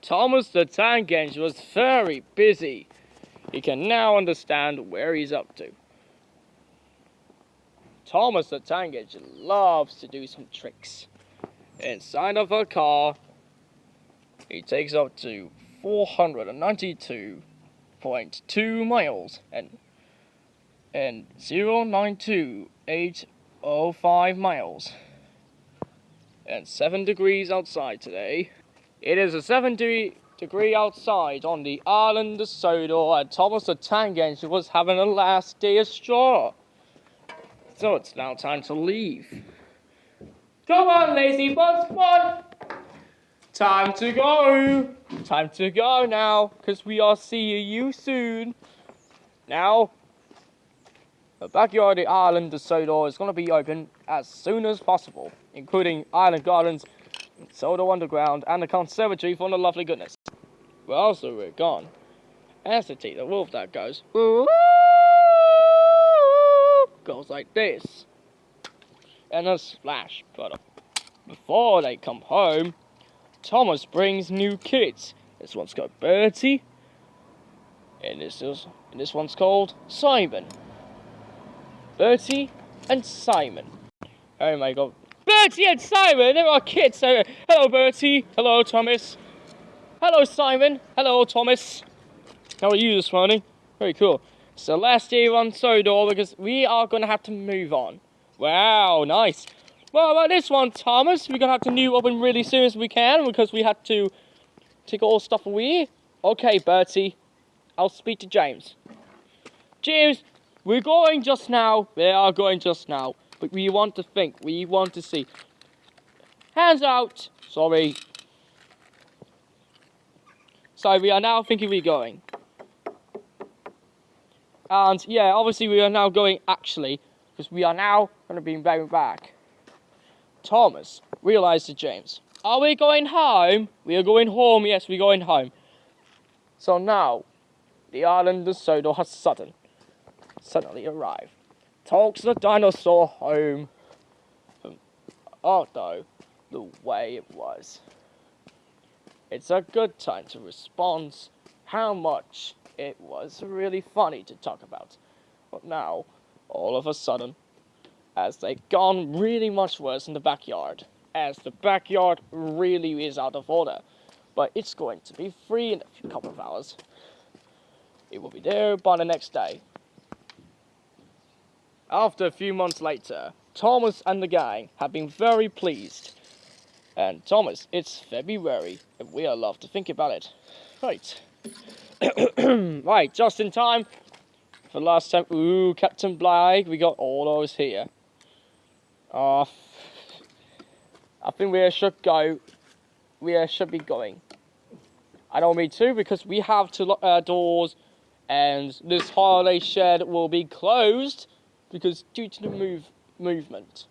Thomas the Tank Engine was very busy. He can now understand where he's up to. Thomas the Tank Engine loves to do some tricks. Inside of a car, he takes up to 492.2 miles and 0.92805 miles. And 7 degrees outside today. It is a 70-degree outside on the island of Sodor, and Thomas the Tank Engine was having a last day of straw. So it's now time to leave. Come on, lazy buns, come on! Time to go! Time to go now, because we are seeing you soon. Now, the backyard of the island of Sodor is going to be open as soon as possible, including Island Gardens, Sodor Underground, and the conservatory for the lovely goodness. Well, so we're gone. As the the wolf that goes like this, and a splash. But before they come home, Thomas brings new kids. This one's got Bertie, and this one's called Simon. Bertie and Simon. Oh my God. Bertie and Simon, they're our kids. So, hello Bertie, hello Thomas, hello Simon, hello Thomas. How are you this morning? Very cool. So last day on Sodor because we are going to have to move on. Wow, nice. Well, about this one, Thomas, we're going to have to new open really soon as we can because we had to take all stuff away. Okay, Bertie, I'll speak to James. James, we're going just now. We are going just now. But we want to think. We want to see. Hands out. Sorry. So we are now thinking we're going. And yeah, obviously we are now going actually. Because we are now going to be going back. Thomas realized to James. Are we going home? We are going home. Yes, we're going home. So now, the island of Sodor has suddenly arrived. Talks the dinosaur home. Although, the way it was. It's a good time to respond how much it was really funny to talk about. But now, all of a sudden, as they've gone really much worse in the backyard, as the backyard really is out of order, but it's going to be free in a couple of hours. It will be there by the next day. After a few months later, Thomas and the gang have been very pleased. And Thomas, it's February, and we are love to think about it. Right. Right, just in time for the last time. Ooh, Captain Bligh, we got all those here. I think we should go. We should be going. I know me too, because we have to lock our doors, and this holiday shed will be closed because due to the movement.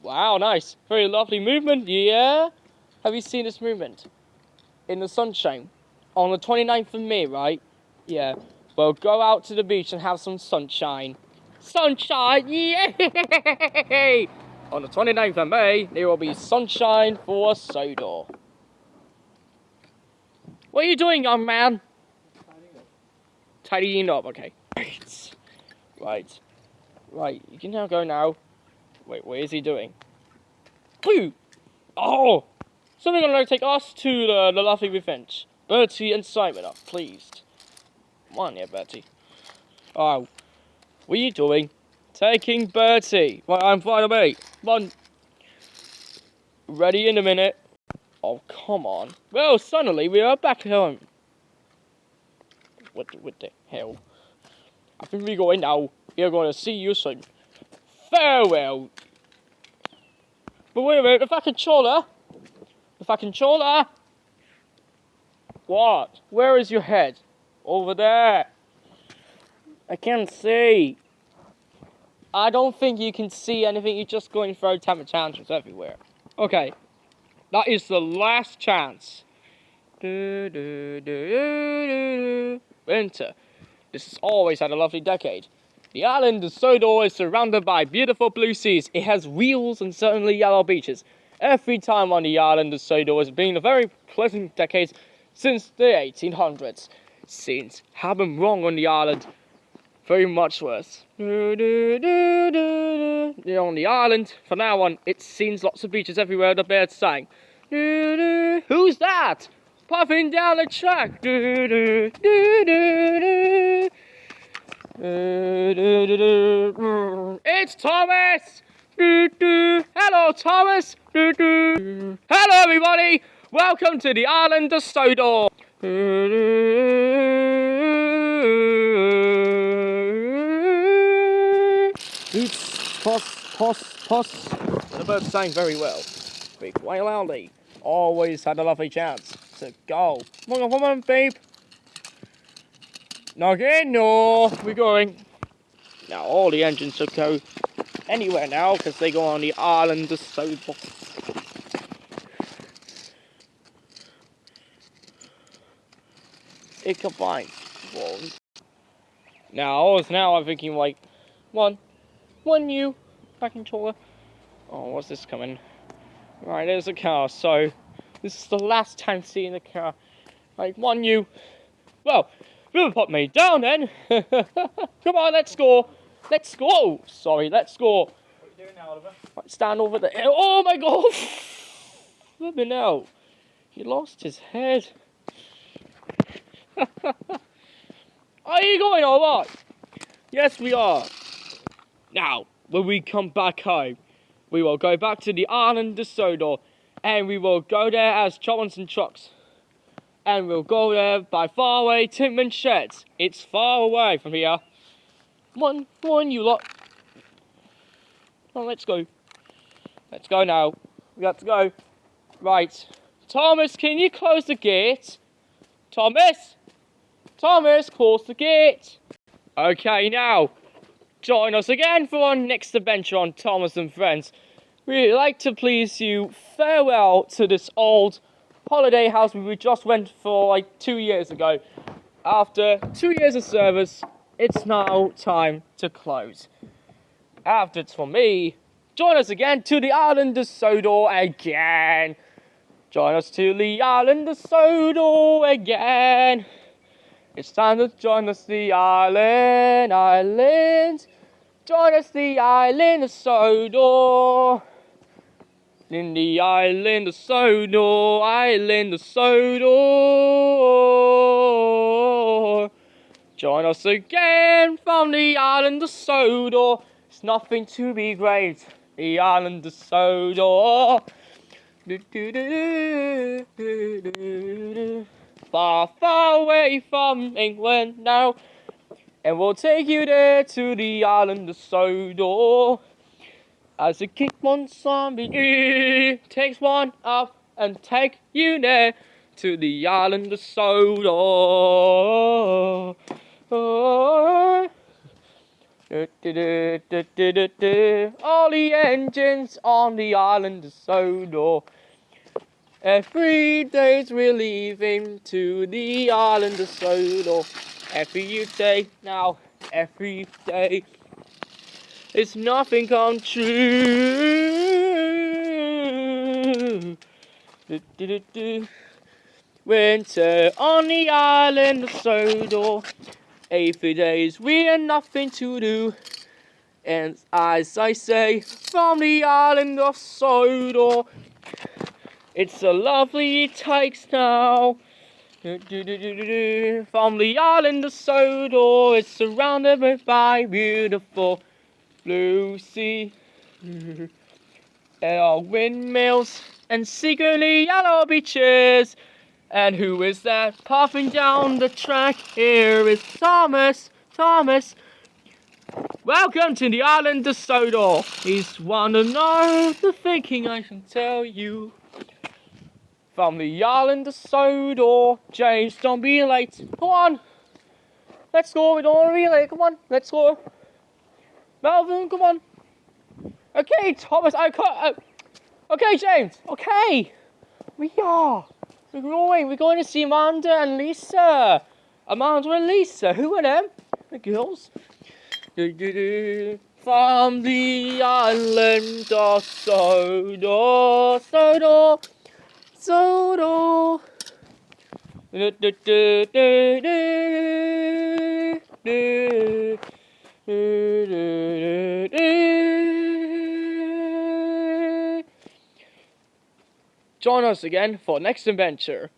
Wow, nice, very lovely movement. Yeah, have you seen this movement in the sunshine on the 29th of May? Right? Yeah. Well, go out to the beach and have some sunshine. Sunshine, yay! On the 29th of May, there will be sunshine for Sodor. What are you doing, young man? Tidying up, okay. Right, you can now go now. Wait, what is he doing? Pooh! Oh! So we're gonna take us to the lovely revenge. Bertie and Simon are pleased. Come on here, Bertie. Oh, what are you doing? Taking Bertie. Right, I'm fine with me. Come on. Ready in a minute. Oh, come on. Well, suddenly we are back home. What the hell? I think we're going now. We are going to see you soon. Farewell. But wait a minute, the fat controller. What? Where is your head? Over there. I can't see. I don't think you can see anything. You're just going to throw temper tantrums everywhere. Okay. That is the last chance. Winter. This has always had a lovely decade. The island of Sodor is surrounded by beautiful blue seas. It has wheels and certainly yellow beaches. Every time on the island of Sodor has been a very pleasant decade since the 1800s. Since have been wrong on the island, very much worse. On the island, from now on, it seems lots of beaches everywhere the birds sang. Who's that? Puffing down the track. It's Thomas! Hello, Thomas! Hello, everybody! Welcome to the island of Sodor! It's Poss. The birds sang very well. Speak quite loudly. Always had a lovely chance to go. Come on, babe. Not again, no. We're going. Now all the engines should go anywhere now because they go on the island of Sodor. It combines. Now I'm thinking like one new back controller. Oh, what's this coming? Right, there's a car. So this is the last time seeing the car. Like one new. Well, we'll put me down then. Come on, let's go. Let's go. Sorry, let's go. What are you doing now, Oliver? Right, stand over there. Oh my God! Flipping out. He lost his head. Are you going all right? Yes, we are. Now, when we come back home, we will go back to the island of Sodor, and we will go there as Johnson trucks. And we'll go there by faraway Tinman Sheds. It's far away from here. One, you lot. Oh, let's go. Let's go now. We got to go. Right. Thomas, can you close the gate? Thomas, close the gate. Okay, now, join us again for our next adventure on Thomas and Friends. We'd like to please you farewell to this old holiday house we just went for like 2 years ago. After 2 years of service, it's now time to close. After it's for me, join us again to the island of Sodor again. Join us to the island of Sodor again. It's time to join us the island. Join us the island of Sodor. In the island of Sodor. Join us again from the island of Sodor. It's nothing to be great. The island of Sodor. Far, far away from England now. And we'll take you there to the island of Sodor. As the kick one zombie takes one up and take you there to the island of Sodor. All the engines on the island of Sodor. Every day's we're leaving to the island of Sodor. Every day now, every day. It's nothing come true. Winter on the island of Sodor. Every days we have nothing to do. And as I say, from the island of Sodor, it's a lovely takes now. From the island of Sodor, it's surrounded by beautiful blue sea. There are windmills and secretly yellow beaches. And who is that puffing down the track? Here is Thomas. Welcome to the island of Sodor. He's want to know the thinking I can tell you. from the island of Sodor. James, don't be late. Come on. Let's go. We don't want to be late. Come on. Let's go. Melvin, come on. Okay, Thomas. Okay, James. Okay. We're going. We're going to see Amanda and Lisa. Amanda and Lisa. Who are them? The girls. From the island of Sodor. Join us again for next adventure.